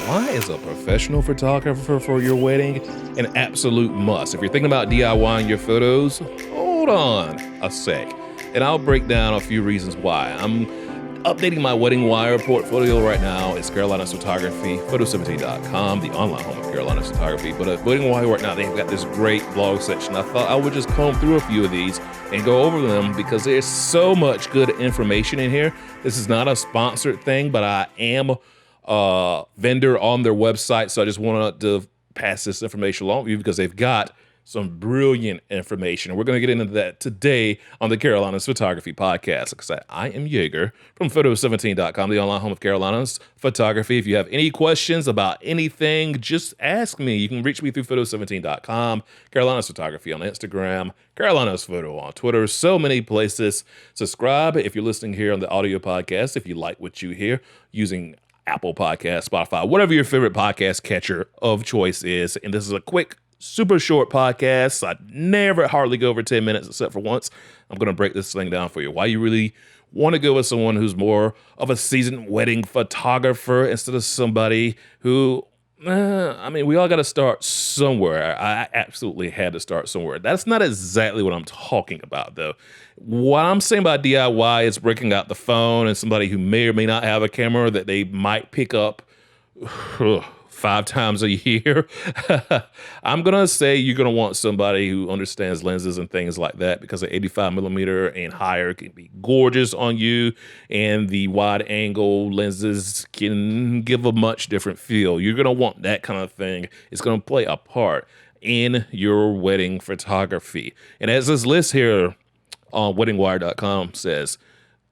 Why is a professional photographer for your wedding an absolute must? If you're thinking about DIYing your photos, hold on a sec, and I'll break down a few reasons why. I'm updating my wedding wire portfolio right now. It's Carolina's Photography, photo17.com, the online home of Carolina's Photography. But at Wedding Wire right now, they've got this great blog section. I thought I would just comb through a few of these and go over them because there's so much good information in here. This is not a sponsored thing, but I am a vendor on their website, so I just wanted to pass this information along to you because they've got some brilliant information. And we're going to get into that today on the Carolina's Photography Podcast. Because I am Yeager from photo17.com, the online home of Carolina's Photography. If you have any questions about anything, just ask me. You can reach me through photo17.com, Carolina's Photography on Instagram, Carolina's Photo on Twitter, so many places. Subscribe if you're listening here on the audio podcast, if you like what you hear, using Apple Podcasts, Spotify, whatever your favorite podcast catcher of choice is. And this is a quick, super short podcast. I never hardly go over 10 minutes except for once. I'm going to break this thing down for you. Why you really want to go with someone who's more of a seasoned wedding photographer instead of somebody who, we all got to start somewhere. I absolutely had to start somewhere. That's not exactly what I'm talking about, though. What I'm saying about DIY is breaking out the phone and somebody who may or may not have a camera that they might pick up 5 times a year. I'm going to say you're going to want somebody who understands lenses and things like that because the 85 millimeter and higher can be gorgeous on you, and the wide angle lenses can give a much different feel. You're going to want that kind of thing. It's going to play a part in your wedding photography. And as this list here on weddingwire.com says,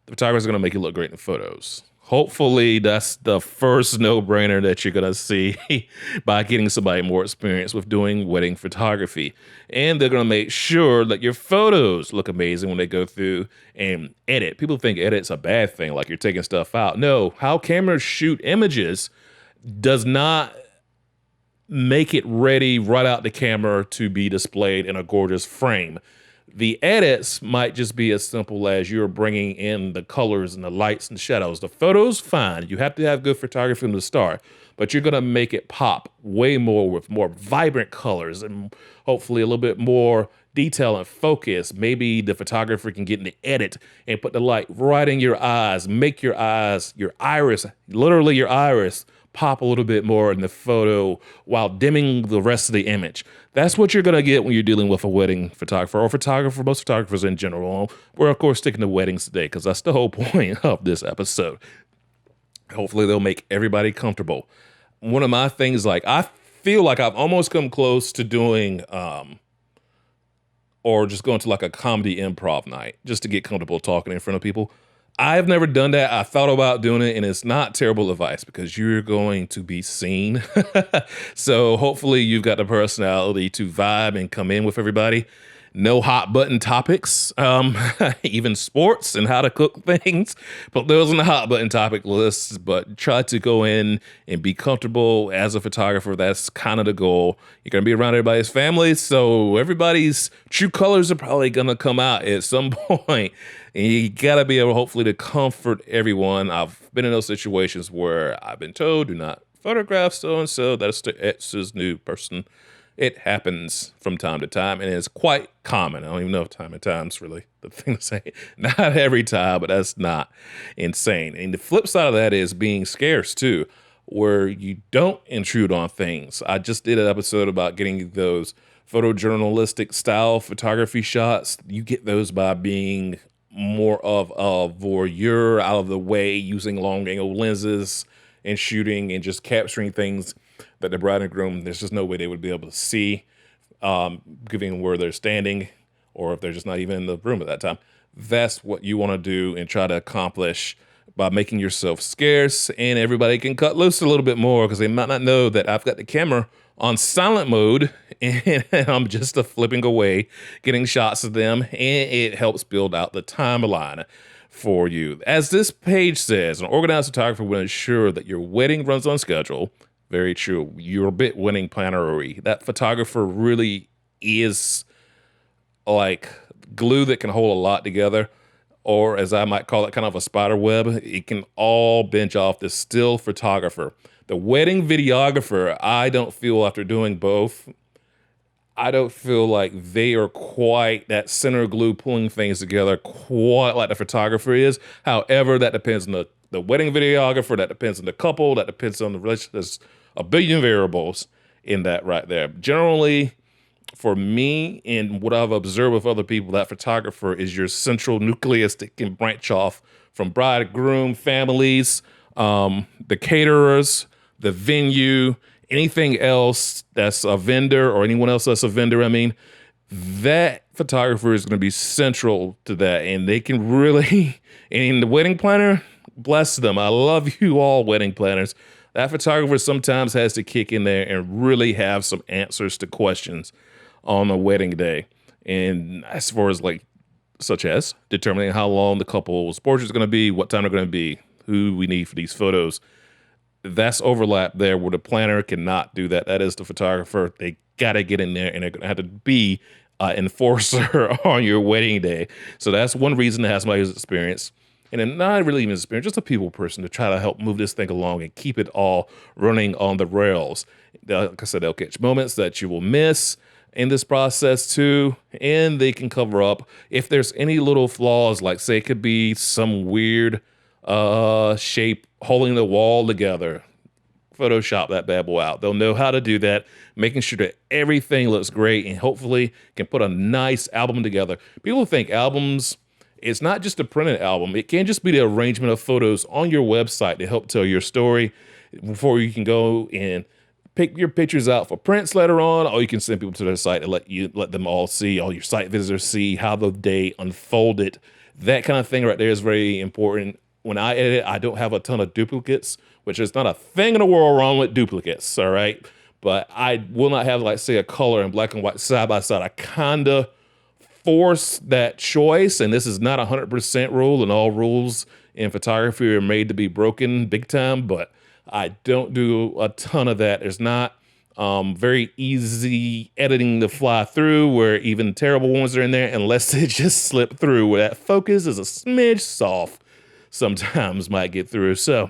the photographer is going to make you look great in photos. Hopefully that's the first no-brainer that you're going to see by getting somebody more experienced with doing wedding photography. And they're going to make sure that your photos look amazing when they go through and edit. People think edit's a bad thing, like you're taking stuff out. No, how cameras shoot images does not make it ready right out the camera to be displayed in a gorgeous frame. The edits might just be as simple as you're bringing in the colors and the lights and shadows. The photo's fine. You have to have good photography from the start, but you're going to make it pop way more with more vibrant colors and hopefully a little bit more detail and focus. Maybe the photographer can get in the edit and put the light right in your eyes, make your eyes, your iris, literally your iris, pop a little bit more in the photo while dimming the rest of the image. That's what you're going to get when you're dealing with a wedding photographer or photographer, most photographers in general. We're, of course, sticking to weddings today because that's the whole point of this episode. Hopefully, they'll make everybody comfortable. One of my things, I feel like I've almost come close to doing or just going to a comedy improv night just to get comfortable talking in front of people. I've never done that. I thought about doing it, and it's not terrible advice because you're going to be seen. So hopefully you've got the personality to vibe and come in with everybody. No hot button topics, even sports and how to cook things. But those on the hot button topic lists, but try to go in and be comfortable as a photographer. That's kind of the goal. You're going to be around everybody's family, so everybody's true colors are probably going to come out at some point. And you got to be able, hopefully, to comfort everyone. I've been in those situations where I've been told, do not photograph so-and-so. That's the ex's new person. It happens from time to time, and it's quite common. I don't even know if time and time's really the thing to say. Not every time, but that's not insane. And the flip side of that is being scarce, too, where you don't intrude on things. I just did an episode about getting those photojournalistic style photography shots. You get those by being more of a voyeur, out of the way, using long angle lenses and shooting and just capturing things that the bride and groom, there's just no way they would be able to see, given where they're standing or if they're just not even in the room at that time. That's what you want to do and try to accomplish by making yourself scarce, and everybody can cut loose a little bit more because they might not know that I've got the camera on silent mode and I'm just flipping away, getting shots of them, and it helps build out the timeline for you. As this page says, an organized photographer will ensure that your wedding runs on schedule. Very true. You're a bit wedding planner-y. That photographer really is like glue that can hold a lot together. or as I might call it, kind of a spider web. It can all bench off the still photographer. The wedding videographer, I don't feel, after doing both, I don't feel like they are quite that center glue pulling things together quite like the photographer is. However, that depends on the wedding videographer, that depends on the couple, that depends on the relationship. There's a billion variables in that right there. Generally, for me and what I've observed with other people, that photographer is your central nucleus that can branch off from bride, groom, families, the caterers, the venue, anything else that's a vendor or anyone else that's a vendor. I mean, that photographer is going to be central to that, and they can really, and the wedding planner, bless them. I love you all wedding planners. That photographer sometimes has to kick in there and really have some answers to questions on the wedding day. And as far as such as determining how long the couple's portrait is going to be, what time they're going to be, who we need for these photos, that's overlap there where the planner cannot do that. That is the photographer. They got to get in there, and they're going to have to be an enforcer on your wedding day. So that's one reason to have somebody who's experienced, and then not really even experienced, just a people person to try to help move this thing along and keep it all running on the rails. Like I said, they'll catch moments that you will miss in this process too, and they can cover up if there's any little flaws, like say it could be some weird shape holding the wall together. Photoshop that bad boy out. They'll know how to do that, making sure that everything looks great and hopefully can put a nice album together. People think albums, it's not just a printed album. It can just be the arrangement of photos on your website to help tell your story before you can go and pick your pictures out for prints later on, or you can send people to their site and let them all see, all your site visitors see how the day unfolded. That kind of thing right there is very important. When I edit, I don't have a ton of duplicates, which is not a thing in the world wrong with duplicates, all right? But I will not have, like, say, a color and black and white side by side. I kind of force that choice, and this is not a 100% rule, and all rules in photography are made to be broken big time, but I don't do a ton of that. There's not very easy editing to fly through where even terrible ones are in there unless they just slip through, where that focus is a smidge soft. Sometimes might get through. So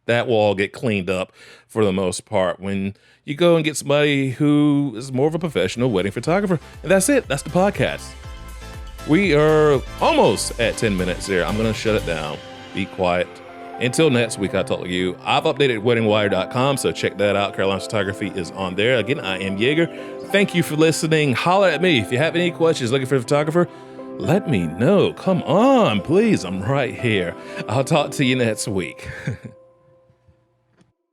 that will all get cleaned up for the most part when you go and get somebody who is more of a professional wedding photographer. And that's it. That's the podcast. We are almost at 10 minutes there. I'm going to shut it down. Be quiet. Until next week, I'll talk to you. I've updated weddingwire.com, so check that out. Carolina Photography is on there. Again, I am Yeager. Thank you for listening. Holler at me. If you have any questions looking for a photographer, let me know. Come on, please. I'm right here. I'll talk to you next week.